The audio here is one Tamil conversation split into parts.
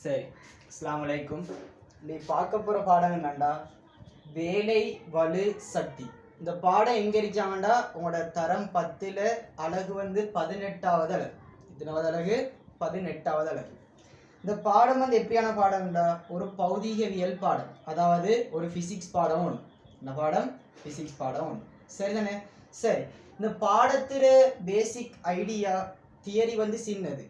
சரி, அஸ்ஸலாமு அலைக்கும். நீ பார்க்க போகிற பாடம் என்னண்டா, வேலை வலு சக்தி. இந்த பாடம் எங்கே இருக்காங்கண்டா, உங்களோட தரம் 10ல் அலகு 18வது அலகு. எத்தனாவது அலகு? 18வது அலகு. இந்த பாடம் எப்படியான பாடம்டா, ஒரு பௌதீகவியல் பாடம், அதாவது ஒரு ஃபிசிக்ஸ் பாடம் ஒன்று. இந்த பாடம் ஃபிசிக்ஸ் பாடம் ஒன்று, சரிதானே? சரி, இந்த பாடத்துல பேசிக் ஐடியா தியரி சின்னது.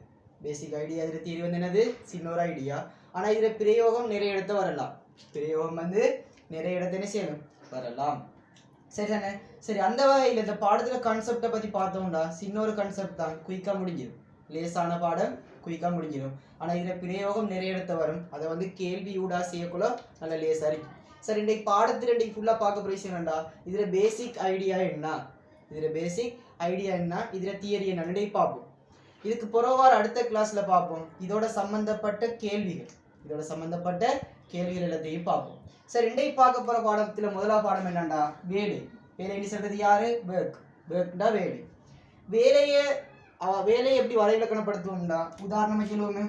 பேசிக் ஐடியா இதில் தியரி என்னது, சின்ன ஒரு ஐடியா. ஆனால் இதில் பிரயோகம் நிறைய இடத்த வரலாம். பிரயோகம் நிறைய இடத்த என்ன செய்யணும், வரலாம், சரிதானே? சரி, அந்த வகையில் இந்த பாடத்தில் கான்செப்டை பற்றி பார்த்தோம்டா, சின்ன ஒரு கான்செப்ட் தான், குயிக்காக முடிஞ்சிடும். லேசான பாடம், குயிக்காக முடிஞ்சிடும். ஆனால் இதில் பிரயோகம் நிறைய இடத்த வரும். அதை கேள்வி ஊடா செய்யக்குள்ள நல்ல லேசாக இருக்கும். சரி, இன்றைக்கு பாடத்தில் இன்றைக்கு ஃபுல்லாக பார்க்க போகிற விஷயம் என்னண்டா, இதில் பேசிக் ஐடியா என்ன, இதில் தியரி என்னன்னு பார்ப்போம். இதுக்கு புறவார அடுத்த கிளாஸில் பார்ப்போம். இதோட சம்பந்தப்பட்ட கேள்விகள் எல்லாத்தையும் பார்ப்போம். சரி, இன்றைக்கு பார்க்க போகிற பாடத்தில் முதலாவது பாடம் என்னண்டா, வேலை. வேலைன்னு சொல்கிறது யாரு? ஒர்க்டா வேலை. வேலையை எப்படி வரைவிலக்கணப்படுத்துவோம்டா, உதாரணமாக சொல்லுவோமே,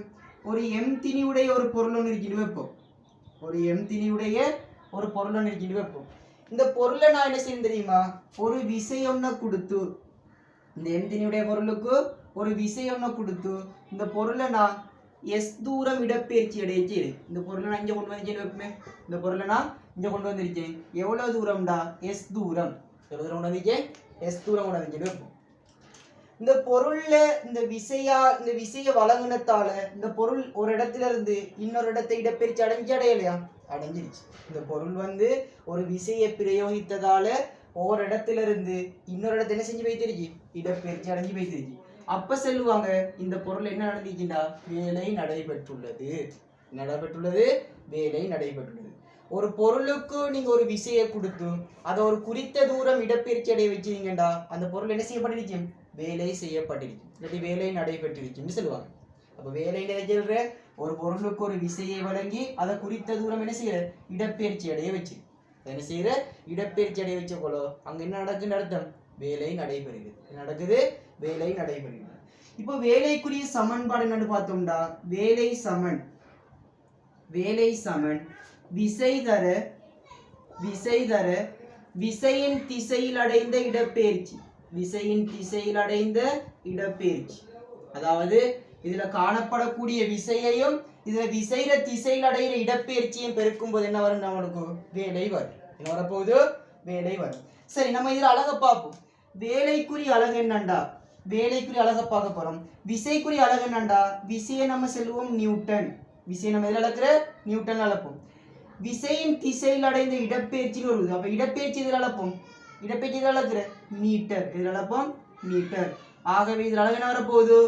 ஒரு எம் திணிவுடைய ஒரு பொருள் ஒன்று இருக்கின்னு வைப்போம். இந்த பொருளை நான் என்ன செய்யணும் தெரியுமா, ஒரு விஷயம்னு கொடுத்து, இந்த எம் திணிவுடைய பொருளுக்கு ஒரு விஷயம்னு கொடுத்து, இந்த பொருளை நான் எஸ் தூரம் இடப்பெயர்ச்சி அடைச்சு, இந்த பொருளை நான் இங்கே கொண்டு வந்து வைப்பேன். இந்த பொருளை நான் இங்கே கொண்டு வந்திருக்கேன். எவ்வளோ தூரம்டா? எஸ் தூரம். எவ்வளோ தூரம் கொண்டு வந்திருக்கேன்? எஸ் தூரம் கொண்டு வந்து வைப்போம். இந்த பொருள்ல இந்த விசைய வழங்கினத்தால இந்த பொருள் ஒரு இடத்துல இருந்து இன்னொரு இடத்தை இடப்பெயர்ச்சி அடையலையா? அடைஞ்சிருச்சு. இந்த பொருள் ஒரு விசையை பிரயோகித்ததால ஒவ்வொரு இடத்துல இருந்து இன்னொரு இடத்த என்ன செஞ்சு வைத்திருச்சு, இடப்பெயர்ச்சி அடைஞ்சு வைத்திருச்சு. அப்ப சொல்லுவாங்க, இந்த பொருள் என்ன நடந்துச்சுண்டா, வேலை நடைபெற்றுள்ளது. வேலை நடைபெற்றுள்ளது. ஒரு பொருளுக்கு நீங்க ஒரு விசையை கொடுத்து அதை ஒரு குறித்த தூரம் இடப்பெயர்ச்சி அடைய வச்சிருக்கீங்கடா, அந்த பொருள் என்ன செய்யப்பட்டிருச்சு, வேலை செய்யப்பட்டிருக்கு, இல்லாட்டி வேலை நடைபெற்றிருக்குன்னு சொல்லுவாங்க. அப்போ வேலை சொல்ற ஒரு பொருளுக்கு ஒரு விசையை வழங்கி அதை குறித்த தூரம் என்ன செய்யற, இடப்பெயர்ச்சி அடைய வச்சு, என்ன செய்யற, இடப்பெயர்ச்சி அடைய வச்ச போலோ அங்க என்ன நடக்குன்னு அர்த்தம், வேலை நடைபெறுகிறது. வேலை நடைபெறுகிறது. இப்போ வேலைக்குரிய சமன்பாடு என்னன்னு பார்த்தோம்டா, வேலை சமன் விசை தர விசையின் திசையில் அடைந்த இடப்பெயர்ச்சி. அதாவது இதுல காணப்படக்கூடிய விசையையும் இதுல விசையில திசையில் அடைகிற இடப்பெயர்ச்சியும் பெருக்கும் போது என்ன வரும், நம்மளுக்கு வேலை வரும். என்ன வரப்போகுது, வேலை வரும். சரி, நம்ம இதுல அழகை பார்ப்போம். வேலைக்குரிய அழகு என்னண்டா, வேலைக்குரிய அழகை பார்க்க போறோம். விசைக்குரிய அழகு என்னண்டா, விசையை நம்ம சொல்லுவோம் நியூட்டன். விசையை நம்ம எதில் அளக்குற, நியூட்டன் அளப்போம். விசையின் திசையில் அடைந்த இடப்பெயர்ச்சின்னு வருது. அப்ப இடப்பெயர்ச்சி இதில் அளப்போம். இடப்பெயர்ச்சி இதில் அளக்குற மீட்டர். இதில் அளப்போம் மீட்டர். ஆகவே இதில் அழகு என்ன வரப்போகுது,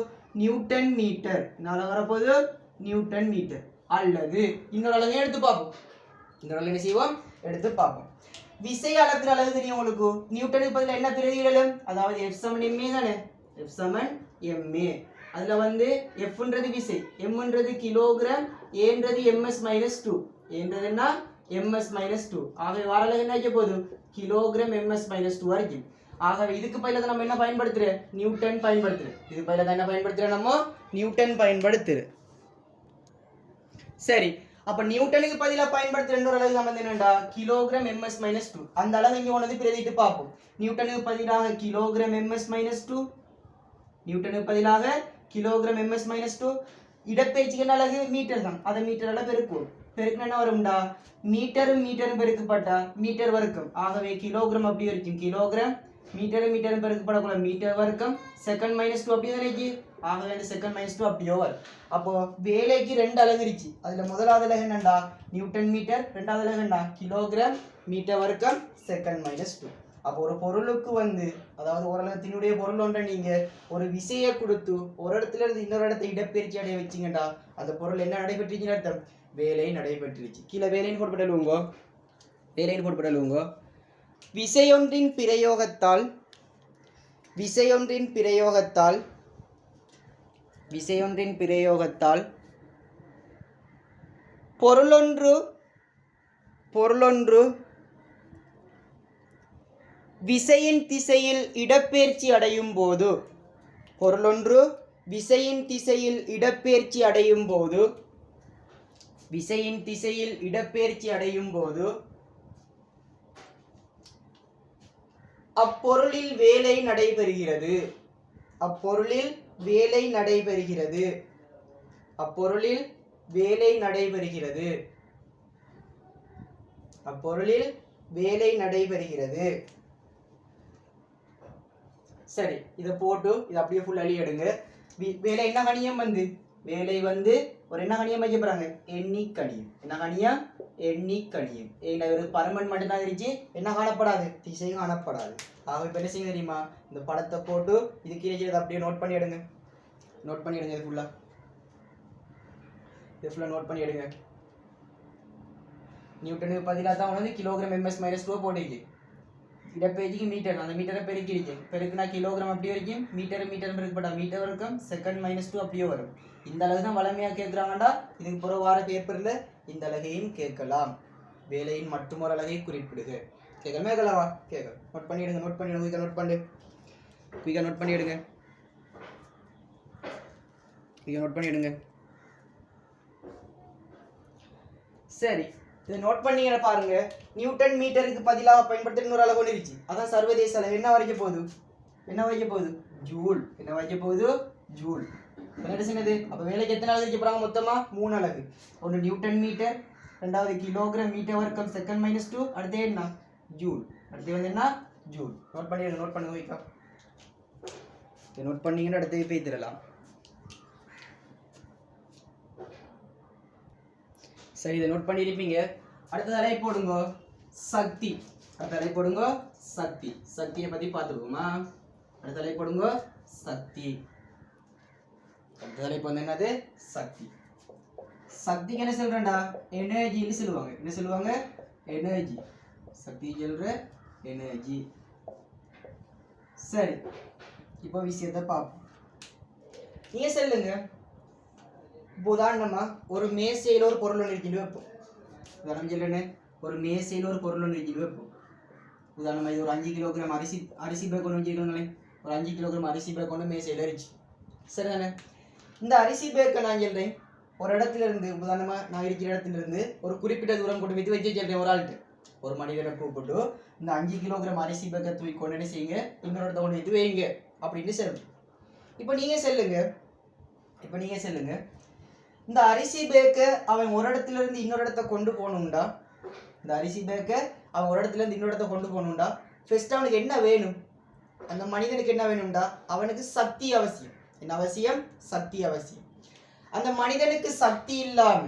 நியூட்டன் மீட்டர். என்ன அழகு வரப்போகுது, நியூட்டன் மீட்டர். அல்லது இன்னொரு அழகை எடுத்து பார்ப்போம். இன்னொரு அழகு என்ன செய்வோம், எடுத்து பார்ப்போம். விசை அளக்குற அழகு தெரியும் உங்களுக்கு. நியூட்டனுக்கு பதில் என்ன பிரதியிடலும், அதாவது F = ma தானே. F = ma. அதுல Fன்றது விசை, Mன்றது கிலோகிராம், Aன்றது ms-2. ஏன்றது என்ன, ms-2. ஆகவே வார அலகு என்ன ஆக போகுது, கிலோகிராம் ms-2 வரைக்கும். ஆகவே இதுக்கு பதிலாக நம்ம என்ன பயன்படுத்துறோம், நியூட்டன் பயன்படுத்துறோம். இதுக்கு பதிலாக என்ன பயன்படுத்துறோம், நம்ம நியூட்டன் பயன்படுத்துறோம். சரி, அப்ப நியூட்டனுக்கு பதிலாக பயன்படுத்துற இன்னொரு அலகு நம்ம என்னடா, கிலோகிராம் ms-2. அந்த அலகு இங்க ஒன்று பிரதிட்டு பார்ப்போம். நியூட்டனுக்கு பதிலாக கிலோகிராம் ms-2. நியூட்டனுக்கு பதிலாக கிலோகிராம் ms-2. இடப்பெயர்ச்சிக்கு என்ன அலகு, மீட்டர் தான். அதை மீட்டரால பெருக்குவோம். பெருக்குனா என்ன வரும்டா, மீட்டரும் பெருக்கப்பட்டா மீட்டர் வர்க்கம். ஆகவே கிலோகிராம் அப்படி இருக்கும், கிலோகிராம். மீட்டரும் பெருக்கப்படக்கூட மீட்டர் வர்க்கம். செகண்ட் -2 அப்படியே இருக்கு. ஆகவே அந்த செகண்ட் -2 அப்படியே வரும். அப்போ வேலைக்கு 2 அலகு இருந்துச்சு. அதுல முதலாவது அலகு என்னண்டா, நியூட்டன் மீட்டர். ரெண்டாவது அலகு என்ன, கிலோகிராம் மீட்டர் வர்க்கம் செகண்ட் -2. அப்போ ஒரு பொருளுக்கு அதாவது ஒரு அலகத்தினுடைய பொருள் ஒன்றை நீங்க ஒரு விசையை கொடுத்து ஒரு இடத்துல இருந்து இன்னொரு இடத்தை இடப்பெயர்ச்சி அடைய வச்சிங்கடா, அந்த பொருள் என்ன நடைபெற்றுச்சுன்னு அர்த்தம், வேலை நடைபெற்றுச்சு. கீழே வேலைன்னு போட்டுப்படலுங்க. விசையொன்றின் பிரயோகத்தால் பொருளொன்று விசையின் திசையில் இடப்பெயர்ச்சி அடையும் போது விசையின் திசையில் இடப்பெயர்ச்சி அடையும் போது அப்பொருளில் வேலை நடைபெறுகிறது. அப்பொருளில் வேலை நடைபெறுகிறது. அப்பொருளில் வேலை நடைபெறுகிறது. அப்பொருளில் வேலை நடைபெறுகிறது. சரி, இதை போட்டு இதை அப்படியே ஃபுல் அழி எடுங்க. வேலை என்ன கணியம் வந்து வேலை வந்து ஒரு என்ன கணியம் வைக்க போறாங்க? எண்ணி கணியம். என்ன கணியம்? எண்ணி கணியம். ஏன்னா ஒரு பரமன் மட்டும்தான் இருந்துச்சு, என்ன காணப்படாது? திசை காணப்படாது. ஆக இப்போ என்ன செய்ய தெரியுமா? இந்த படத்தை போட்டு இது கீழே அப்படியே நோட் பண்ணி எடுங்க. நோட் பண்ணி எடுங்க. இது ஃபுல்லா நோட் பண்ணி எடுங்க. நியூட்டனுக்கு பதிலாக தான் வந்து கிலோகிராம் ms - 2 போட்டிருக்கு. இடப்பெயர்ச்சிக்கு மீட்டர், அந்த மீட்டரை பெருக்கிருக்கு. பெருக்குனா கிலோகிராம் அப்படியே வரைக்கும், மீட்டர் பெருக்கப்பட்டா மீட்டர் இருக்கும், செகண்ட் -2 அப்படியே வரும். இந்த அளவு தான் வளமையாக கேட்குறாங்கடா. இதுக்கு பிறகு வார பேப்பரில் இந்த அழகையும் கேட்கலாம். வேலையின் மட்டும் ஒரு அழகை குறிப்பிடுக. கேட்கலாமா? கேட்கலாமா? கேட்க நோட் பண்ணிடுங்க. நோட் பண்ணிடுங்க. நோட் பண்ணு. குயிக்காக நோட் பண்ணிடுங்க. நோட் பண்ணிடுங்க. சரி, இதை நோட் பண்ணீங்க பாருங்க. நியூட்டன் மீட்டருக்கு பதிலாக பயன்படுத்த இன்னொரு அளவு இருந்துச்சு. அதான் சர்வதேச அளவு. என்ன வரைக்க போகுது? என்ன வரைக்க போகுது? ஜூல். என்ன வரைக்க போகுது? ஜூல். என்ன செய்யுது? அப்போ வேலைக்கு எத்தனை அலகு வைக்க போறாங்க? மொத்தமா 3 அலகு. ஒன்று நியூட்டன் மீட்டர், ரெண்டாவது கிலோகிராம் மீட்டர் வர்க்கம் செகண்ட் -2, அடுத்து என்ன? ஜூல். அடுத்து வந்து என்ன? ஜூல். நோட் பண்ணிடுங்க. நோட் பண்ணுங்க. வைக்கா நோட் பண்ணீங்கன்னு அடுத்து போய் தரலாம். சரி, இதை நோட் பண்ணியிருப்பீங்க. அடுத்த தலை போடுங்க சக்தி. அடுத்த தலை போடுங்க சக்தி. சக்தியை பற்றி பார்த்துக்கோமா? அடுத்த தலை போடுங்க சக்தி. அடுத்த தலைப்பு வந்து என்னது? சக்தி. சக்திக்கு என்ன சொல்றேன்டா? எனர்ஜின்னு சொல்லுவாங்க. என்ன சொல்லுவாங்க? எனர்ஜி. சக்தி சொல்ற எனர்ஜி. சரி, இப்போ விஷயத்தை பார்ப்போம். நீங்க சொல்லுங்க. உதாரணமா ஒரு மேசையில் ஒரு பொருள் ஒன்று இருக்கின்னு வைப்போம். உதாரணம் சொல்லுன்னு, ஒரு மேசையில் ஒரு பொருள் ஒன்று இருக்கின்னு வைப்போம். உதாரணமா இது ஒரு 5 கிலோகிராம் அரிசி பேக் ஒன்று வச்சுருக்கோங்களேன். ஒரு 5 கிலோகிராம் அரிசி பேக் ஒன்று மேசையில் இருந்துச்சு. சரிதானே? இந்த அரிசி பேக்கை நான் சொல்றேன் ஒரு இடத்துல இருந்து, உதாரணமா நான் இருக்கிற இடத்துல இருந்து ஒரு குறிப்பிட்ட தூரம் கொண்டு போய் வச்சு சொல்றேன். ஒரு ஆள்கிட்ட, ஒரு மனிதனை கூப்பிட்டு இந்த 5 கிலோகிராம் அரிசி பேக்கை தூக்கி கொண்டு என்ன செய்யுங்க, இன்னொரு இடத்த கொண்டு வைத்து வைங்க அப்படின்னு சொல்றேன். இப்போ நீங்க சொல்லுங்க, இந்த அரிசி பேக்கை அவன் ஒரு இடத்துல இருந்து இன்னொரு இடத்த கொண்டு போகணும்டா. இந்த அரிசி பேக்கை அவன் ஒரு இடத்துல இருந்து இன்னொரு இடத்த கொண்டு போகணும்டா. ஃபர்ஸ்ட் அவனுக்கு என்ன வேணும்? அந்த மனிதனுக்கு என்ன வேணும்டா? அவனுக்கு சக்தி அவசியம். என்ன அவசியம்? சக்தி அவசியம். அந்த மனிதனுக்கு சக்தி இல்லாம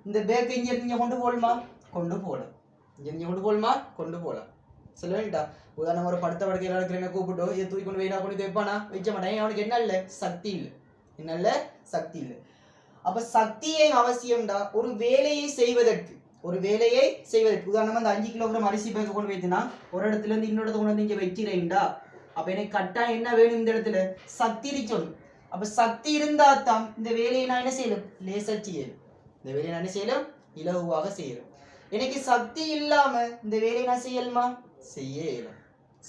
இந்த பேக்கை இங்க கொண்டு போகலாமா? கொண்டு போகலாம். இங்க கொண்டு போகலாமா? கொண்டு போகலாம். சொல்ல வேண்டா. உதாரணம் ஒரு படுத்த படுக்கையில் இருக்கிறவங்க கூப்பிட்டு இதை தூக்கி கொண்டு வெயிலா கொண்டு வைப்பானா? வைக்க மாட்டேன். அவனுக்கு என்ன இல்லை? சக்தி இல்லை. என்ன இல்லை? சக்தி இல்லை. அப்ப சக்தியை அவசியம்டா ஒரு வேலையை செய்வதற்கு. உதாரணமா அந்த 5 கிலோகிராம் அரிசி பேக்கை கொண்டு வைத்துனா ஒரு இடத்துல இருந்து இன்னொரு இடத்த கொண்டு வந்து இங்க வைக்கிறேன்டா. அப்ப எனக்கு கட்டாயம் என்ன வேணும்? இந்த இடத்துல சக்தி இருக்கணும். அப்ப சக்தி இருந்தா தான் இந்த வேலையை நான் என்ன செய்யலாம்? லேசா செய்யலாம். இந்த வேலையை நான் என்ன செய்யலாம்? இலகுவாக செய்யலாம். எனக்கு சக்தி இல்லாம இந்த வேலையை நான் செய்யலுமா?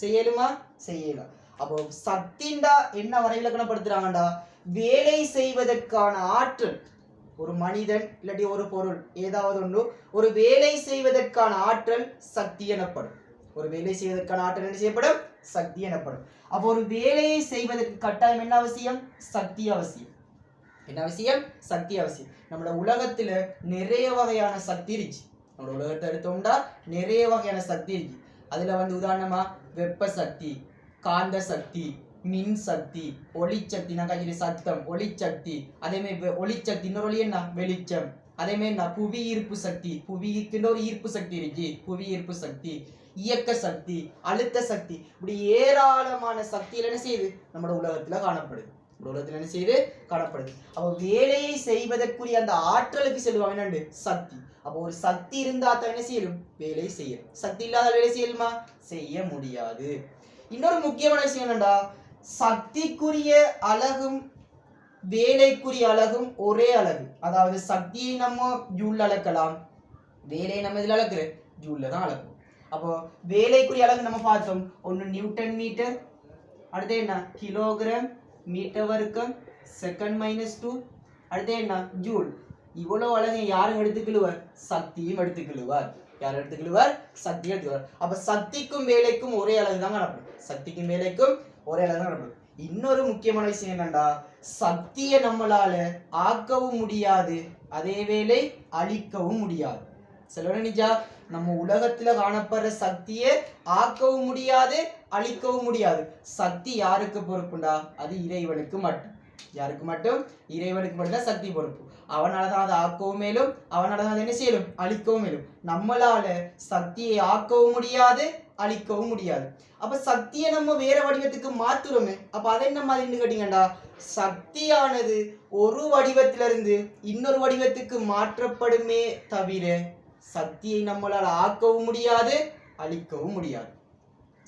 செய்யலாம். அப்போ சக்திண்டா என்ன வரைவிலக்கணப்படுத்துறாங்கடா? வேலை செய்வதற்கான ஆற்றல். ஒரு மனிதன் இல்லாட்டி ஒரு பொருள் ஏதாவது ஒன்று ஒரு வேலை செய்வதற்கான ஆற்றல் சக்தி எனப்படும். ஒரு வேலை செய்வதற்கான ஆற்றல் என்ன செய்யப்படும்? சக்தி எனப்படும். அப்போ ஒரு வேலையை செய்வதற்கு கட்டாயம் என்ன அவசியம்? சக்தி அவசியம். என்ன அவசியம்? சக்தி அவசியம். நம்மளோட உலகத்துல நிறைய வகையான சக்தி இருக்கு. நம்மளோட உலகத்தை எடுத்தோம்னா நிறைய வகையான சக்தி இருக்கு. அதுல வந்து உதாரணமா வெப்ப சக்தி, காந்த சக்தி, மின் சக்தி, ஒளிச்சக்தி, நான் கையில் சத்தம், ஒளிச்சக்தி, அதே மாதிரி ஒளிச்சக்தி, இன்னொரு ஒளி என்ன? வெளிச்சம். அதே மாதிரி என்ன? புவி ஈர்ப்பு சக்தி, புவிக்கு ஒரு ஈர்ப்பு சக்தி இருக்கு, புவி ஈர்ப்பு சக்தி, இயக்க சக்தி, அழுத்த சக்தி, இப்படி ஏராளமான சக்தியில் என்ன செய்யுது? நம்மளோட உலகத்துல காணப்படுது. என்ன செய்யுது? காணப்படுது. அப்போ வேலையை செய்வதற்குரிய அந்த ஆற்றலுக்கு செல்வாங்க என்னண்டு? சக்தி. அப்போ ஒரு சக்தி இருந்தா தான் என்ன செய்யணும்? வேலை செய்யணும். சக்தி இல்லாத வேலை செய்யலுமா? செய்ய முடியாது. இன்னொரு முக்கியமான விஷயம் என்னடா? சக்திக்குரிய அலகும் வேலைக்குரிய அலகும் ஒரே அலகு. அதாவது சக்தியை நம்ம ஜூல் அளக்கலாம், வேலையை நம்ம இதில் அளக்குற ஜூல்ல தான் அளக்கும். அப்போ வேலைக்குரிய அலகு நம்ம பார்த்தோம். ஒன்று நியூட்டன் மீட்டர், அடுத்து என்ன? கிலோகிராம் மீட்டர் வர்க்கம் செகண்ட் -2, அடுத்து என்ன? ஜூல். இவ்வளவு அழகை யாரும் எடுத்துக்கொள்வார்? சக்தியும் எடுத்துக்கொள்வார். யார் எடுத்துக்கொள்வார்? சக்தி எடுத்துக்கொள்வார். அப்ப சக்திக்கும் வேலைக்கும் ஒரே அளவு தான் காணப்படும். சக்திக்கும் வேலைக்கும் ஒரே அளவு தான் காணப்படும். இன்னொரு முக்கியமான விஷயம் என்னன்னா, சக்தியை நம்மளால ஆக்கவும் முடியாது, அதே வேளை அழிக்கவும் முடியாது. செல்வனிஜா, நம்ம உலகத்துல காணப்படுற சக்தியை ஆக்கவும் முடியாது, அழிக்கவும் முடியாது. சக்தி யாருக்கு பொறுப்புண்டா? அது இறைவனுக்கு மட்டும். யாருக்கு மட்டும்? இறைவனுக்கு மட்டும் சக்தி பொறுப்பு. அவனாலதான் அதை ஆக்கவும் மேலும், அவனாலதான் அதை என்ன செய்யலும்? அழிக்கவும் மேலும். நம்மளால சக்தியை ஆக்கவும் முடியாது, அழிக்கவும் முடியாது. அப்ப சக்தியை நம்ம வேற வடிவத்துக்கு மாத்துறோமே, அப்ப அதை என்ன மாதிரி கேட்டீங்கடா, சக்தியானது ஒரு வடிவத்திலிருந்து இன்னொரு வடிவத்துக்கு மாற்றப்படுமே தவிர சக்தியை நம்மளால ஆக்கவும் முடியாது, அழிக்கவும் முடியாது.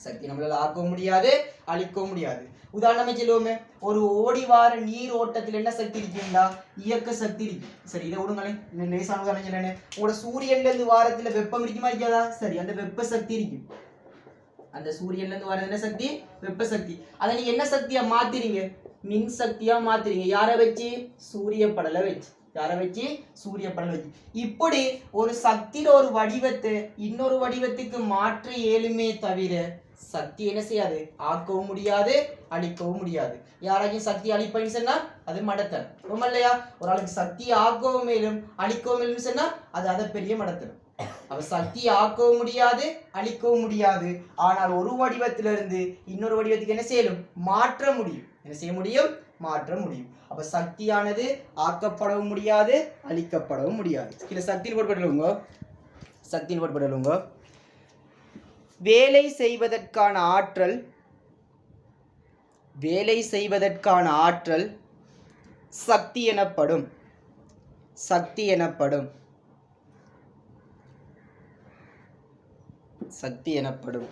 சக்தி நம்மளால ஆக்கவும் முடியாது, அழிக்கவும் முடியாது. உதாரணமா சொல்லுவோமே, ஒரு ஓடி வார நீர் ஓட்டத்தில் என்ன சக்தி இருக்குண்டா? இயக்க சக்தி இருக்கு. சரி, இதை விடுங்களேன். லேசான உதாரணம் சொல்றேன். உங்களோட சூரியன்ல இருந்து வாரத்துல வெப்பம் இருக்குமா இருக்காதா? சரி, அந்த வெப்ப சக்தி இருக்கு. அந்த சூரியன்ல இருந்து வர என்ன சக்தி? வெப்ப சக்தி. அதை நீங்க என்ன சக்தியா மாத்திரீங்க? மின் சக்தியா மாத்திரீங்க. யாரை வச்சு? சூரிய படலை வச்சு. யாரை வச்சு? சூரிய படலை வச்சு. இப்படி ஒரு சக்தியில ஒரு வடிவத்தை இன்னொரு வடிவத்துக்கு மாற்ற இயலுமே தவிர சக்தி என்ன செய்யாது? ஆக்கவும் முடியாது, அழிக்கவும் முடியாது. யாராச்சும் சக்தி அழிப்பேன்னு சொன்னா அது மடத்தன். ரொம்ப இல்லையா? ஒரு ஆளுக்கு சக்தி ஆக்கவும் மேலும் அழிக்கவும் மேலும் சொன்னா அது அதை பெரிய மடத்தன். அவ சக்தி ஆக்கவும் முடியாது, அழிக்கவும் முடியாது. ஆனால் ஒரு வடிவத்திலிருந்து இன்னொரு வடிவத்துக்கு என்ன செய்யலும்? மாற்ற முடியும். என்ன செய்ய முடியும்? மாற்ற முடியும். அப்ப சக்தியானது ஆக்கப்படவும் முடியாது, அழிக்கப்படவும் முடியாது. கீழே சக்தியில் போட்டுடுங்க. சக்தியில் போட்டுடுங்க. வேலை செய்வதற்கான ஆற்றல், வேலை செய்வதற்கான ஆற்றல் சக்தி எனப்படும். சக்தி எனப்படும். சக்தி எனப்படும்.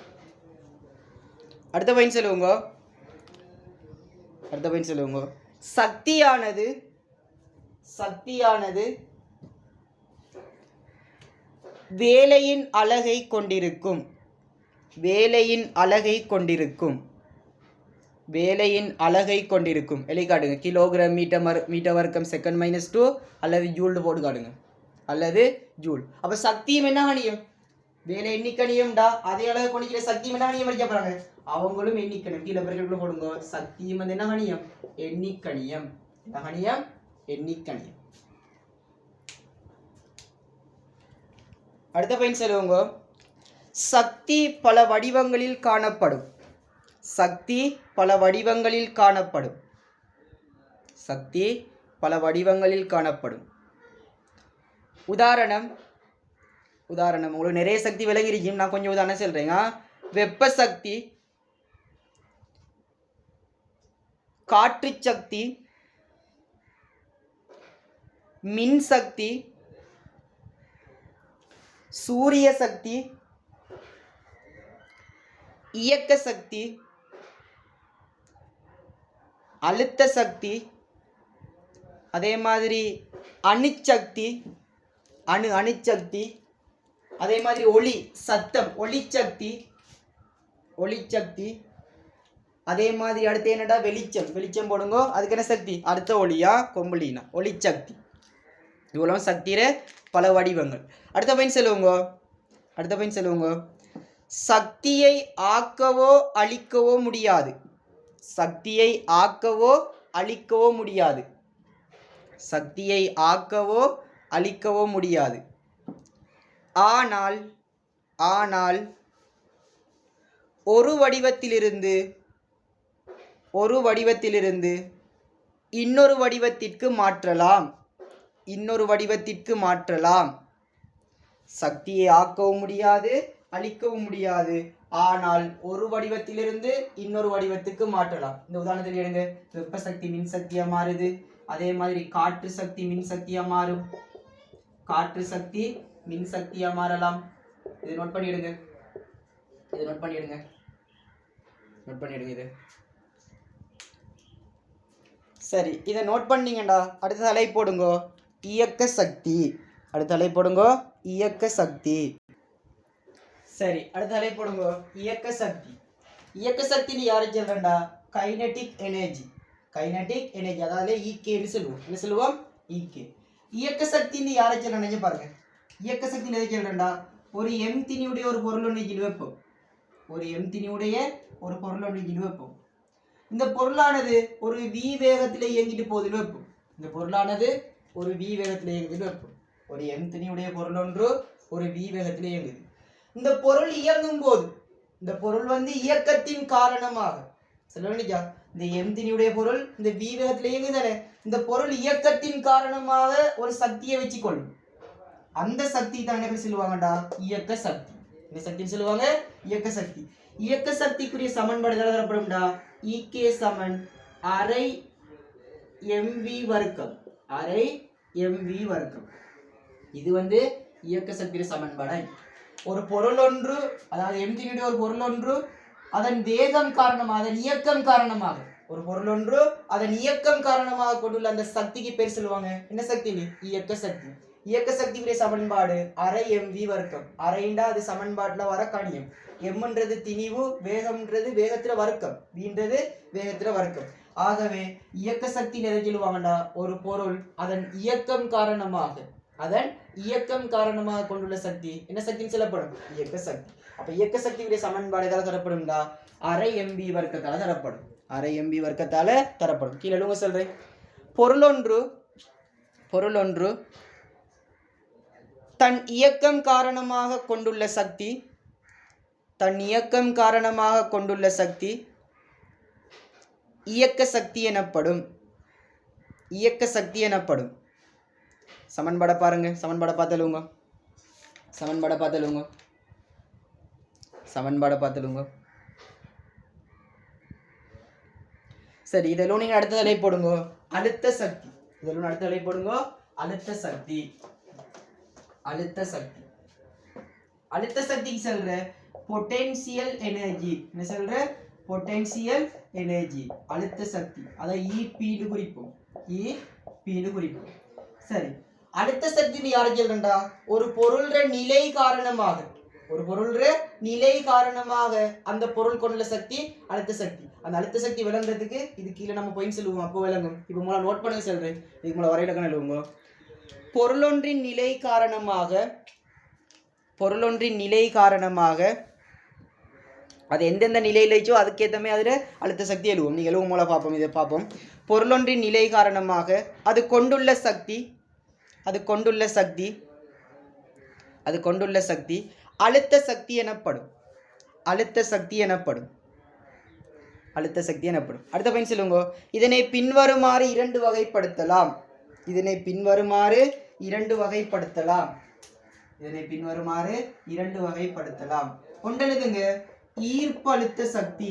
அடுத்த பாயிண்ட் சொல்லுங்க. அடுத்த பாயிண்ட் சொல்லுங்க. சக்தியானது, சக்தியானது வேலையின் அலகை கொண்டிருக்கும். வேலையின் அலகை கொண்டிருக்கும். வேலையின் அலகை கொண்டிருக்கும். எழுதிக்காட்டுங்க. கிலோகிராம் மீட்டர் வர்க்கம் செகண்ட் -2 அல்லது ஜூல் போட்டு காட்டுங்க. அல்லது ஜூல். அப்ப சக்தியும் என்ன கணியம்? வேலை எண்ணிக்கணியம்டா. அதே அளவு கொண்டிருக்கிற சக்தியும் என்ன கணியம் படிக்க போறாங்க? அவங்களும் எண்ணிக்கணும். கீழே பிறகு போடுங்க. சக்தியும் வந்து என்ன கணியம்? எண்ணிக்கணியம். என்ன கணியம்? எண்ணிக்கணியம். அடுத்த பாயிண்ட் சொல்லுங்க. சக்தி பல வடிவங்களில் காணப்படும். சக்தி பல வடிவங்களில் காணப்படும். சக்தி பல வடிவங்களில் காணப்படும். உதாரணம், உதாரணம் உங்களுக்கு நிறைய சக்தி விளங்கிருக்கும். நான் கொஞ்சம் உதாரணம் சொல்றேங்க. வெப்ப சக்தி, காற்று சக்தி, மின் சக்தி, சூரிய சக்தி, இயக்க சக்தி, அழுத்த சக்தி, அதே மாதிரி அணுசக்தி, அணுசக்தி, அதே மாதிரி ஒளி சத்தம் ஒளிசக்தி, ஒளிசக்தி, அதே மாதிரி அடுத்து என்னடா? வெளிச்சம். வெளிச்சம் போடுங்க. அதுக்கு என்ன சக்தி? அடுத்த ஒளியா கொம்புலினா ஒளிசக்தி. இவ்வளவு சக்தியில பல வடிவங்கள். அடுத்த பாயிண்ட் சொல்லுங்க. அடுத்த பாயிண்ட் சொல்லுங்க. சக்தியை ஆக்கவோ அழிக்கவோ முடியாது. சக்தியை ஆக்கவோ அழிக்கவோ முடியாது. சக்தியை ஆக்கவோ அழிக்கவோ முடியாது. ஆனால் ஆனால் ஒரு வடிவத்திலிருந்து இன்னொரு வடிவத்திற்கு மாற்றலாம். இன்னொரு வடிவத்திற்கு மாற்றலாம். சக்தியை ஆக்கவும் முடியாது, அழிக்கவும் முடியாது. ஆனால் ஒரு வடிவத்திலிருந்து இன்னொரு வடிவத்துக்கு மாற்றலாம். இந்த உதாரணத்தில் எடுங்க. வெப்ப சக்தி மின் சக்தியா மாறுது. அதே மாதிரி காற்று சக்தி மின் சக்தியா மாறும். காற்று சக்தி மின் சக்தியா மாறலாம். இதை நோட் பண்ணிடுங்க. இதை நோட் பண்ணிடுங்க. நோட் பண்ணிடுங்க. இது சரி. இதை நோட் பண்ணீங்கடா. அடுத்த தலை போடுங்க. இயக்க சக்தி. அடுத்த தலை போடுங்க. இயக்க சக்தி. சரி, அடுத்த தலை போடுங்க. இயக்க சக்தி. இயக்க சக்தின்னு யாரை சொல்றேன்டா? Kinetic energy. கைனடிக் எனர்ஜி, அதாவது ஈகேன்னு சொல்லுவோம். என்ன சொல்லுவோம்? ஈகே. இயக்க சக்தின்னு யாரை சொல்ல நினைச்சு பாருங்க. இயக்க சக்தி எதை சொல்றேன்டா, ஒரு எம் திணியுடைய ஒரு பொருள் ஒன்று வைப்போம். ஒரு எம் திணியுடைய ஒரு பொருள் ஒன்று வைப்போம். இந்த பொருளானது ஒரு வி வேகத்தில் இயங்கிட்டு போகுது வைப்போம். இந்த பொருளானது ஒரு வி வேகத்தில் இயங்குது வைப்போம். ஒரு எம் திணியுடைய பொருள் ஒன்று ஒரு வி வேகத்தில் இயங்குது. இந்த பொருள் இயங்கும் போது இந்த பொருள் வந்து இயக்கத்தின் காரணமாக சொல்லுவா, இந்த எம் திணியுடைய பொருள் இந்த வி வேகத்தில் இயங்குதானே, இந்த பொருள் இயக்கத்தின் காரணமாக ஒரு சக்தியை வச்சுக்கொள்ளும். அந்த சக்தி தான் என்ன சொல்லுவாங்கடா, இயக்க சக்தி. இந்த சக்தின்னு சொல்லுவாங்க இயக்க சக்தி. இயக்க சக்திக்குரிய சமன்பாடு தரப்படும்டா, ஈகே சமன் அரை எம்வி வர்க்கம். அரை எம்வி வர்க்கம். இது வந்து இயக்க சக்தியுடைய சமன்பாடு. ஒரு பொருள் ஒன்று, அதாவது எம்ஜினுடைய ஒரு பொருள் ஒன்று அதன் வேகம் காரணமாக, அதன் இயக்கம் காரணமாக, ஒரு பொருள் ஒன்று அதன் இயக்கம் காரணமாக கொண்டுள்ள அந்த சக்திக்கு பேர் சொல்லுவாங்க என்ன சக்தி, இயக்க சக்தி. இயக்க சக்திக்குரிய சமன்பாடு அரை எம்வி வர்க்கம். அரைண்டா அது சமன்பாட்டுல வர கணியம். எம்ன்றது திணிவு, வேகம்ன்றது வேகத்துல வர்க்கம், வீன்றது வேகத்துல வர்க்கம். ஆகவே இயக்க சக்தி எதை சொல்லுவாங்கடா, ஒரு பொருள் அதன் இயக்கம் காரணமாக, அதன் இயக்கம் காரணமாக கொண்டுள்ள சக்தி என்ன சக்தின்னு சொல்லப்படும், இயக்க சக்தி. அப்ப இயக்க சக்தியுடைய சமன்பாடு எதால தரப்படும்டா, அரை எம்பி வர்க்கத்தால தரப்படும். அரை எம்பி வர்க்கத்தால தரப்படும். கீழே எழுங்க சொல்றேன். பொருள் ஒன்று தன் இயக்கம் காரணமாக கொண்டுள்ள சக்தி, தன் இயக்கம் காரணமாக கொண்டுள்ள சக்தி இயக்க சக்தி எனப்படும். இயக்க சக்தி எனப்படும். சமன்பாடை பாருங்க. சமன்பாடை பார்த்துலுங்க. சமன்பாடை பார்த்துலுங்க. சமன்பாடை பார்த்துலுங்க. சரி, இதெல்லாம் நீங்க அடுத்த தலை போடுங்க, அழுத்த சக்தி. இதெல்லாம் அடுத்த தலை போடுங்க, அழுத்த சக்தி. அழுத்த சக்தி. அழுத்த சக்திக்கு சொல்ற பொட்டென்சியல் எனர்ஜி. என்ன சொல்ற, பொட்டென்சியல் எனர்ஜி, அழுத்த சக்தி. அதை ஈபின்னு குறிப்போம். ஈபின்னு குறிப்போம். சரி, அழுத்த சக்தி யாரை சொல்றா, ஒரு பொருள்ற நிலை காரணமாக, ஒரு பொருள்ற நிலை காரணமாக அந்த பொருள் கொண்டுள்ள சக்தி அழுத்த சக்தி. அந்த அழுத்த சக்தி விளங்குறதுக்கு இது கீழே நம்ம பாயிண்ட் சொல்லுவோம், அப்போ விளங்கும். இப்போ மூலம் நோட் பண்ண சொல்றேன், இதுக்கு மூலம் வரையிலக்கணம் எழுதுங்க. பொருளொன்றின் நிலை காரணமாக, பொருளொன்றின் நிலை காரணமாக அது எந்தெந்த நிலையில் வச்சோ அதுக்கேற்ற மாதிரி அதில் அழுத்த சக்தி எழுவோம். நீங்கள் எழுவும் மூலம் பார்ப்போம். இதை பார்ப்போம். பொருளொன்றின் நிலை காரணமாக அது கொண்டுள்ள சக்தி, அது கொண்டுள்ள சக்தி, அது கொண்டுள்ள சக்தி அழுத்த சக்தி எனப்படும். அழுத்த சக்தி எனப்படும். அழுத்த சக்தி எனப்படும். அடுத்த பாயிண்ட் சொல்லுங்க. இதனை பின்வருமாறு இரண்டு வகைப்படுத்தலாம். இதனை பின்வருமாறு இரண்டு வகைப்படுத்தலாம். இதனை பின்வருமாறு இரண்டு வகைப்படுத்தலாம். ஒன்றெழுதுங்க, ஈர்ப்பு அழுத்த சக்தி.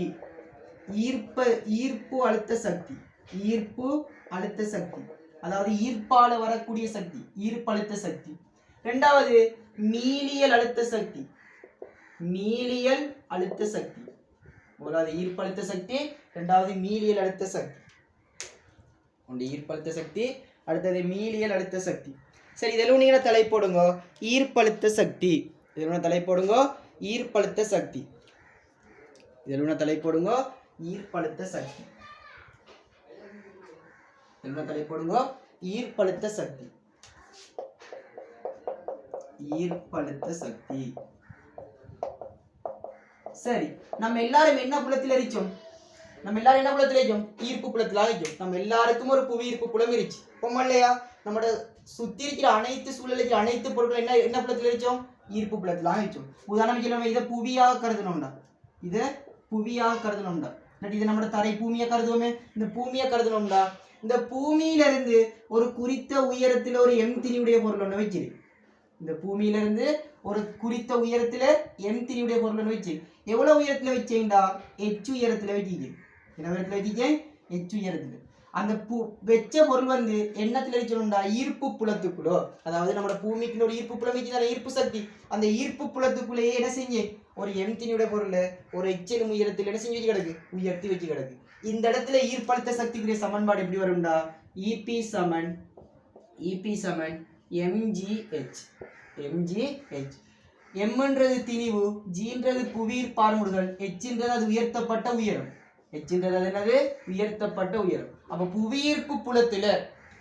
ஈர்ப்பு அழுத்த சக்தி. ஈர்ப்பு அழுத்த சக்தி, அதாவது ஈர்ப்பால வரக்கூடிய சக்தி, ஈர்ப்பு அழுத்த சக்தி. இரண்டாவது மீளியல் அழுத்த சக்தி. மீளியல் அழுத்த சக்தி. முதலாவது ஈர்ப்பு அழுத்த சக்தி, இரண்டாவது மீளியல் அழுத்த சக்தி. ஒன்று ஈர்ப்பு அழுத்த சக்தி, அடுத்தது மீளியல் அழுத்த சக்தி. சரி, இதெல்லாம் நீங்க தலை போடுங்க, ஈர்ப்பழுத்த சக்தி. இதெல்லாம் தலை போடுங்க, ஈர்ப்பழுத்த சக்தி. இதெல்லாம் தலை போடுங்க, ஈர்ப்பழுத்த சக்தி. இதெல்லாம் தலை போடுங்க, ஈர்ப்பழுத்த சக்தி. ஈர்ப்பழுத்த சக்தி. சரி, நம்ம எல்லாரும் என்ன புலத்தில் எரிச்சோம், நம்ம எல்லாரும் என்ன புலத்தில் எரிச்சோம், ஈர்ப்பு புலத்தில் ஆகிச்சோம். நம்ம எல்லாருக்கும் ஒரு புவி ஈர்ப்பு புலம் இருச்சு. பொம்மை இல்லையா, நம்மளோட சுத்தி இருக்கிற அனைத்து சூழலுக்கு அனைத்து பொருட்கள் என்ன என்ன புலத்தில் எரிச்சோம், ஈர்ப்பு புலத்தில் ஆகிச்சோம். உதாரணம் சொல்லுவோம், இதை புவியாக கருதணும்டா, இதை புவியாக கருதணும்டா. இதை நம்மளோட தரை பூமியை கருதுவோமே, இந்த பூமியை கருதணும்டா. இந்த பூமியிலிருந்து ஒரு குறித்த உயரத்தில் ஒரு எம் திணியுடைய பொருள் ஒன்று வச்சிரு. இந்த பூமியிலிருந்து ஒரு குறித்த உயரத்துல எம் திணியுடைய பொருள் ஒன்று வச்சு, எவ்வளவு உயரத்துல வச்சேன்டா, எச் உயரத்துல வச்சிக்க. என்ன உயரத்துல வச்சிக்க, எச் உயரத்துல. அந்த வெச்ச பொருள் வந்து என்னத்துல வச்சோம்டா, ஈர்ப்பு புலத்துக்குள்ளோ, அதாவது நம்மளோட பூமிக்குள்ள ஒரு ஈர்ப்பு புலம் வச்சு, ஈர்ப்பு சக்தி, அந்த ஈர்ப்பு புலத்துக்குள்ளேயே என்ன செஞ்சு ஒரு எம் திணியுடைய பொருள் ஒரு எச்செனும் உயரத்தில் என்ன செஞ்சு வச்சு கிடக்கு, உயர்த்தி வச்சு கிடக்கு. இந்த இடத்துல ஈர்ப்பழுத்த சக்திக்குரிய சமன்பாடு எப்படி வரும்டா, இபி சமன் mgh. mgh. எம்ன்றது திணிவு, ஜின்றது புவியீர் பார்முடுதல், எச்ன்றது அது உயர்த்தப்பட்ட உயரம். எச்ன்றது அது என்னது, உயர்த்தப்பட்ட உயரம். அப்ப புவியீர்ப்பு புலத்துல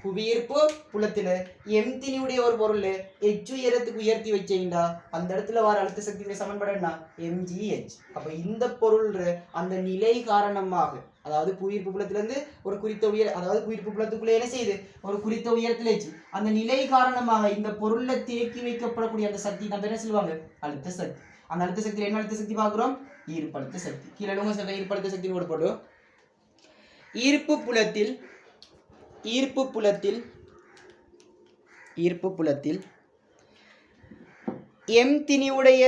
புவியீர்ப்பு புலத்துல m திணிவுடைய ஒரு பொருள் h உயரத்துக்கு உயர்த்தி வச்சீங்கடா அந்த இடத்துல வர அழுத்த சக்தியுடைய சமன்பாடு என்ன mgh. அப்ப இந்த பொருள் அந்த நிலை காரணமாக, அதாவது புவியீர்ப்பு புலத்துல இருந்து ஒரு குறித்த அதாவது புவியீர்ப்பு புலத்துக்குள்ள என்ன செய்யுது, ஒரு குறித்த உயரத்துல வச்சு அந்த நிலை காரணமாக இந்த பொருள்ல தேக்கி வைக்கப்படக்கூடிய அந்த சக்தி நம்ம என்ன சொல்லுவாங்க அழுத்த சக்தி. அந்த அழுத்த சக்தியில என்ன அழுத்த சக்தி பார்க்கிறோம், ஈர்ப்பழுத்த சக்தி. கீழே சொல்ற ஈர்ப்பழுத்த சக்தின்னு கூட போட்டு ஈர்ப்பு புலத்தில் m திணிவுடைய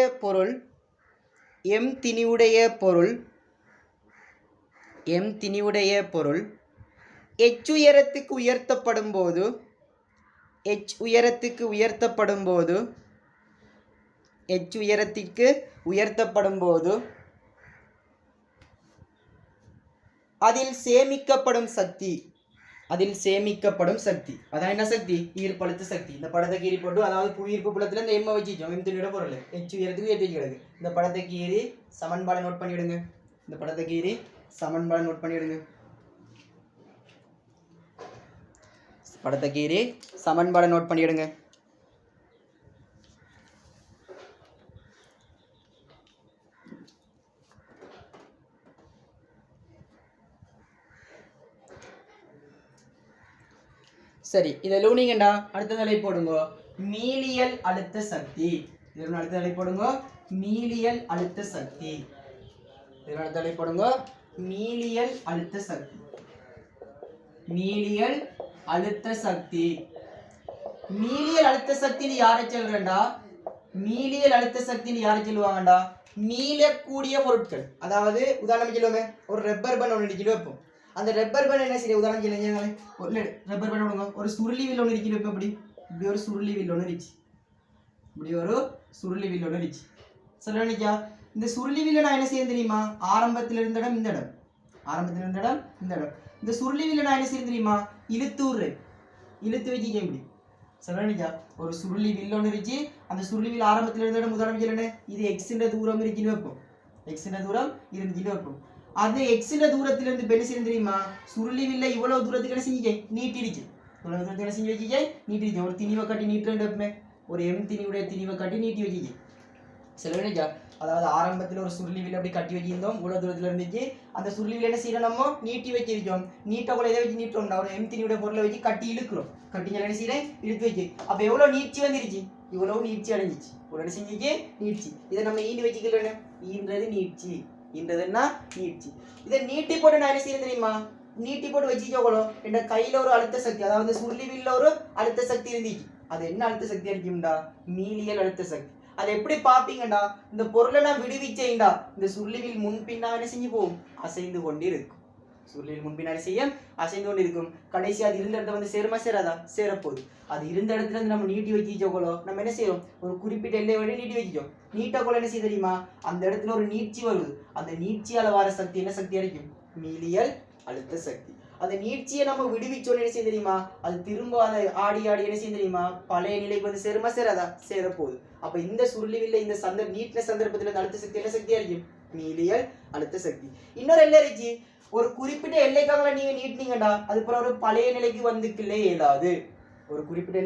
பொருள் h உயரத்துக்கு உயர்த்தப்படும் போது அதில் சேமிக்கப்படும் சக்தி அதான் என்ன சக்தி, ஈர்ப்பழுத்த சக்தி. இந்த படத்தை கீறி போட்டு, அதாவது புவியீர்ப்பு புலத்துல இந்த எம்ம வச்சுச்சோம், m திணிவுடைய பொருள் h உயரத்துக்கு உயர்த்தி கிடக்கு. இந்த படத்தை கீறி சமன்பாடை நோட் பண்ணிவிடுங்க. சரி, இதை லூனிங்கண்டா அடுத்த நிலை போடுங்க, மீளியல் அழுத்த சக்தி. இதோட அடுத்த நிலை போடுங்க, மீளியல் அழுத்த சக்தி. மீளியல் அழுத்த சக்தின்னு யாரை சொல்றேன்டா, சொல்லுவாங்கடா மீளக்கூடிய பொருட்கள். அதாவது உதாரணம் சொல்லுவோமே, ஒரு ரப்பர் பேண்ட் ஒன்று கிலோ வைப்போம். அந்த ரப்பர் பேண்ட் என்ன செய்ய, உதாரணம் சொல்லுங்க, ஒரு ரப்பர் பேண்ட் விடுங்க, ஒரு சுருளி வில் ஒன்று கிலோ வைப்போம். இப்படி ஒரு சுருளி வில் ஒன்று இருந்துச்சு. சொல்லிக்கா, இந்த சுருளி வில்ல நான் என்ன செய்ய தெரியுமா, ஆரம்பத்தில் இருந்த இடம் இந்த இடம். இந்த சுருளி வில்ல நான் என்ன செய்ய தெரியுமா, இழுத்து வச்சுக்க. இப்படி சொல்லிக்கா, ஒரு சுருளி வில் ஒன்று இருந்துச்சு. அந்த சுருளி வில் ஆரம்பத்தில் இருந்த இடம் உதாரணம் சொல்லுங்க, இது எக்ஸ்ன்ற தூரம் கிலோ வைப்போம். கிலோ வைப்போம். அது எக்ஸ்ன்ற தூரத்திலிருந்து என்ன செய்ய தெரியுமா, சுருளி வில்ல இவ்வளவு தூரத்துக்கு என்ன செஞ்சு நீட்டிடுச்சு. ஒரு திணிவை காட்டி நீட்டுமே, ஒரு m திணிவுடைய திணிவை காட்டி நீட்டி வச்சுக்க. சிலவனிக்கா, அதாவது ஆரம்பத்தில் ஒரு சுருளி வில் அப்படி கட்டி வச்சிருந்தோம், இவ்வளவு தூரத்துல இருந்துச்சு. அந்த சுருளி வில் என்ன செய்யறோம், நம்ம நீட்டி வச்சிருக்கோம். நீட்ட போல எதை வச்சு நீட்டோம்னா, ஒரு m திணிவுடைய பொருளை வச்சு கட்டி இழுக்கிறோம். என்ன செய்யறேன், இழுத்து வச்சு. அப்ப எவ்வளவு நீட்சி வந்துருச்சு, இவ்வளவு நீட்சி அடைஞ்சிச்சு. என்ன செஞ்சிச்சு, நீட்சி. இதை நம்ம ஈண்டு வச்சுக்கல, ஈன்றது நீட்சி. இதை நீட்டி போட்டு நான் என்ன செய்ய தெரியுமா, நீட்டி போட்டு வச்சுக்கோங்களோ, என் கையில ஒரு அழுத்த சக்தி, அதாவது சுருளி வில்ல ஒரு அழுத்த சக்தி இருந்துச்சு. அது என்ன அழுத்த சக்தி இருக்கும்டா, மீளியல் அழுத்த சக்தி. அதை எப்படி பாப்பீங்கடா, இந்த பொருளை நான் விடுவிச்சேன்டா, இந்த சுருளி வில் முன்பின்னா என்ன செஞ்சு போகும், அசைந்து கொண்டு இருக்கும். அசைந்து கொண்டு இருக்கும். கடைசி அது இருந்த இடத்துல வந்து சேருமா சேராதா, சேரப்போகுது. அது இருந்த இடத்துல இருந்து நம்ம நீட்டி வச்சுக்கோங்களோ, நம்ம என்ன செய்யறோம், ஒரு குறிப்பிட்ட எல்லை வழி நீட்டி வச்சுக்கோம். நீட்டக்கோல என்ன செய்ய தெரியுமா, அந்த இடத்துல ஒரு நீட்சி வருது. அந்த நீட்சியால வர சக்தி என்ன சக்தி அடைக்கும், மீளியல் அழுத்த சக்தி. அந்த நீட்சியை நம்ம விடுவிச்சோன்னு என்ன செய்ய தெரியுமா, அது திரும்ப அதை ஆடி என்ன செய்ய தெரியுமா, பழைய நிலைக்கு வந்து சேருமா சேராதா, சேரப்போகுது. அப்ப இந்த சுருளி வில்ல இந்த நீட்டின சந்தர்ப்பத்துல இந்த அழுத்த சக்தி என்ன சக்தி அடைக்கும், மீளியல் அழுத்த சக்தி. இன்னொரு எல்லை இருந்துச்சு, ஒரு குறிப்பிட்ட எல்லைக்காக நீங்க நீட்டினீங்கடா, அதுக்கப்புறம் ஒரு பழைய நிலைக்கு வந்துக்கலே இயலாது. ஒரு குறிப்பிட்ட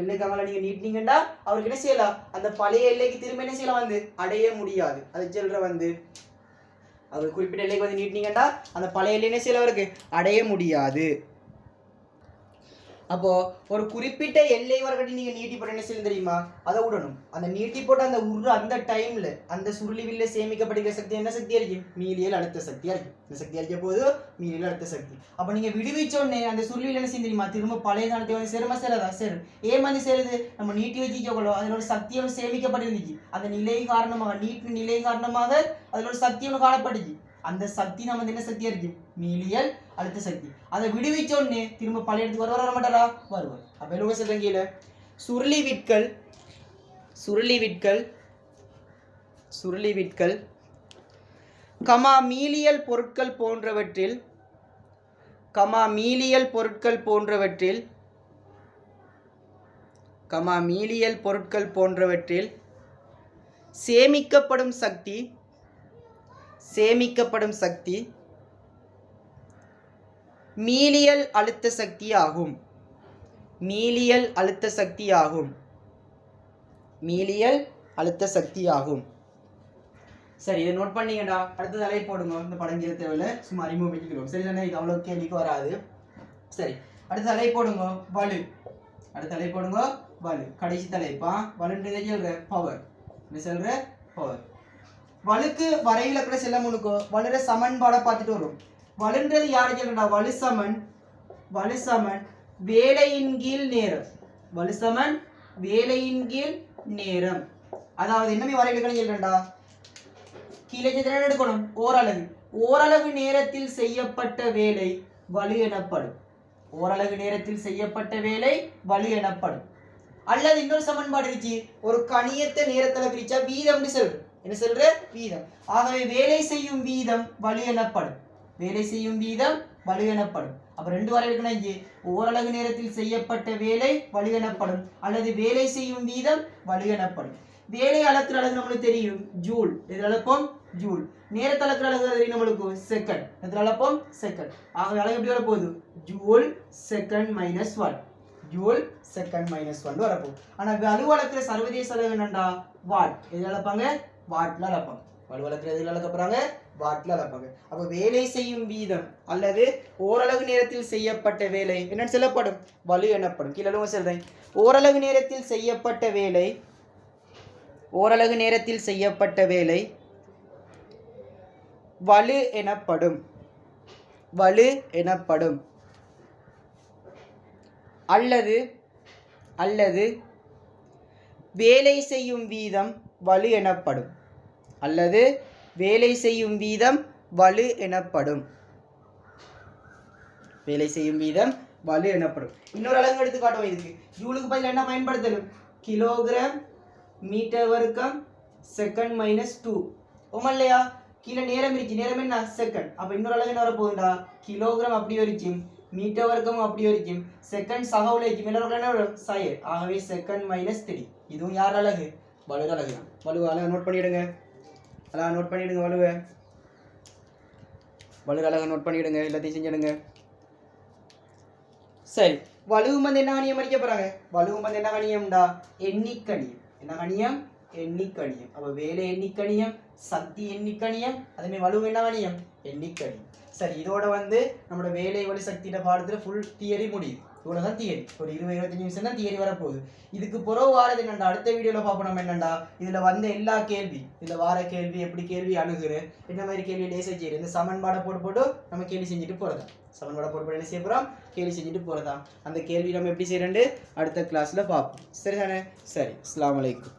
எல்லைக்காக நீங்க நீட்டினீங்கடா, அவருக்கு என்ன செய்யலாம், அந்த பழைய எல்லைக்கு திரும்ப என்ன செய்யலாம், வந்து அடைய முடியாது. அதை சொல்ற வந்து அவர் குறிப்பிட்ட எல்லைக்கு வந்து நீட்டினீங்கடா, அந்த பழைய எல்லை என்ன செய்யலாம், அவருக்கு அடைய முடியாது. அப்போ ஒரு குறிப்பிட்ட எல்லை வரைக்கும் நீங்க நீட்டி போட்டு என்ன செய்யணும் தெரியுமா, அதை விடணும். அந்த நீட்டி போட்டு அந்த டைம்ல அந்த சுருளி வில்ல சேமிக்கப்படுகிற சக்தி என்ன சக்தி இருக்கும், மீளியல் அழுத்த சக்தியா இருக்கும். இந்த சக்தி அடிக்க போது மீளியல் அழுத்த சக்தி. அப்ப நீங்க விடுவிச்சோடனே அந்த சுருளி வில்ல என்ன செய்ய தெரியுமா, திரும்ப பழைய காலத்தை வந்து சேருமா சேராதா, சேரும். ஏன் வந்து சேருது, நம்ம நீட்டி வச்சுக்கோ, அதோட சக்தியோட சேமிக்கப்பட்டிருந்துச்சு. அந்த நிலை காரணமாக, நீட்டு நிலை காரணமாக அதோட சக்தியோட காணப்பட்டுச்சு. அந்த சக்தி நம்ம என்ன சக்தியா இருக்கு, மீளியல் அழுத்த சக்தி. அதை விடுவிச்சோடனே திரும்ப பழைய இடத்துக்கு வர மாட்டாரா, வருவார். அப்ப என்ன சொல்றேன், கீழே சுருளி விட்கள் மீளியல் பொருட்கள் போன்றவற்றில் சேமிக்கப்படும் சக்தி மீளியல் அழுத்த சக்தி ஆகும். மீளியல் அழுத்த சக்தியாகும். மீளியல் அழுத்த சக்தியாகும். சரி, இதை நோட் பண்ணீங்கடா. அடுத்த தலை போடுங்க. இந்த படம் கீழே தேவையில்லை, சும்மா அறிமுகம் பண்ணிக்கிறோம். சரி தானே, இது அவ்வளோ கேள்விக்கு வராது. சரி, அடுத்த தலை போடுங்க. வலு. அடுத்த தலை போடுங்க. வலு. கடைசி தலைப்பா. வலுன்றது சொல்ற பவர். என்ன சொல்ற? பவர். வலுக்கு வரைவிலக்கண செல்ல முன்னுக்கோ வலுற சமன்பாடை பார்த்துட்டு வரும். வலுன்றது யாரு சொல்றா? வலு சமன். வலு சமன் வேலையின் கீழ் நேரம். வலு சமன் வேலையின் கீழ் நேரம். அதாவது என்னமே வரைவிலக்கணம் சொல்றா? கீழே எடுக்கணும். ஓரளவு. ஓரளவு நேரத்தில் செய்யப்பட்ட வேலை வலு எனப்படும். ஓரளவு நேரத்தில் செய்யப்பட்ட வேலை வலு எனப்படும். அல்லது இன்னொரு சமன்பாடு இருந்துச்சு, ஒரு கணியத்தை நேரத்தில் பிரிச்சா வீதம் சொல்ற. என்ன சொல்ற? வீதம். ஆகவே வேலை செய்யும் வீதம் வலு எனப்படும். வேலை செய்யும் வீதம் வலு எனப்படும். அப்ப ரெண்டு வரை இருக்குன்னா இங்கே ஓரளவு நேரத்தில் செய்யப்பட்ட வேலை வலு எனப்படும், அல்லது வேலை செய்யும் வீதம் வலு எனப்படும். வேலை அளக்கிற அழகு நம்மளுக்கு தெரியும், ஜூல். இதில் அளப்போம் ஜூல். நேரத்தை அளக்கிற அழகு தெரியும் நம்மளுக்கு, செகண்ட். இதில் அளப்போம் செகண்ட். ஆகவே அழகு எப்படி வரப்போகுது? Joule second minus 1. Joule second minus 1 வரப்போகுது. ஆனால் வலு அளக்கிற சர்வதேச அளவு என்னண்டா? வாட். எதில் அளப்பாங்க? வாட்ல அளப்பாங்க. வலு அளக்கிற எதில் அளக்க போறாங்க? வாட்ல அளப்பாங்க. அப்போ வேலை செய்யும் வீதம் அல்லது ஓரளவு நேரத்தில் செய்யப்பட்ட வேலை என்ன சொல்லப்படும்? வலு எனப்படும். கீழே சொல்றேன். ஓரளவு நேரத்தில் செய்யப்பட்ட வேலை, ஓரளவு நேரத்தில் செய்யப்பட்ட வேலை வலு எனப்படும். வலு எனப்படும். அல்லது அல்லது வேலை செய்யும் வீதம் வலு எனப்படும். அல்லது வேலை செய்யும் வீதம் வலு எனப்படும். வேலை செய்யும் வீதம் வலு எனப்படும். இன்னொரு அலகு எடுத்து காட்டுவோம். இதுக்கு ஜூலுக்கு பதில் என்ன பயன்படுத்தலும்? கிலோகிராம் மீட்டர் வர்க்கம் செகண்ட் மைனஸ் 2. ஓமல்லையா? கீழே நேரம் இருந்துச்சு. நேரம் என்ன? செகண்ட். அப்போ இன்னொரு அலகு என்ன வரப்போகுதுடா? கிலோகிராம் அப்படி வரைக்கும், மீட்டர் வர்க்கம் அப்படி வரைக்கும், செகண்ட் சகவுல இருக்கும். என்ன வரும்? சயர். ஆகவே செகண்ட் மைனஸ் 3. இதுவும் யார் அலகு? வலு அலகு தான். வலு அலகு நோட் பண்ணிடுங்க. அதான் நோட் பண்ணிடுங்க. வலுவை வலு அலகை நோட் பண்ணிடுங்க. எல்லாத்தையும் செஞ்சிடுங்க. சரி, வலுவும் வந்து என்ன கணியம் அடிக்க போறாங்க? வலுவும் வந்து என்ன கணியம்டா? எண்ணிக்கணியம். என்ன கணியம்? எண்ணிக்கணியம். அப்ப வேலை எண்ணிக்கணியம், சக்தி எண்ணிக்கணியம், அதே வலுவும் என்ன கணியம்? எண்ணிக்கணியம். சரி, இதோட வந்து நம்மளோட வேலை வலு சக்தியோட பாடத்துல ஃபுல் தியரி முடியுது. இவ்வளவுதான் தியரி. ஒரு 20-25 நிமிஷம் தான் தியரி வரப்போகுது. இதுக்கு புறவு வாரது என்னண்டா? அடுத்த வீடியோல பார்ப்போம் நம்ம என்னண்டா இதுல வந்த எல்லா கேள்வி, இதுல வார கேள்வி, எப்படி கேள்வி அணுகுறு, என்ன மாதிரி கேள்வி லேசா செய்யுது, இந்த சமன்பாடை போட்டு நம்ம கேள்வி செஞ்சுட்டு போறதா. சமன்பாடை போட்டு என்ன செய்ய போறோம்? கேள்வி செஞ்சுட்டு போறதா. அந்த கேள்வி நம்ம எப்படி செய்யறேன்னு அடுத்த கிளாஸ்ல பார்ப்போம். சரிதானே? சரி, அஸ்ஸலாமு அலைக்கும்.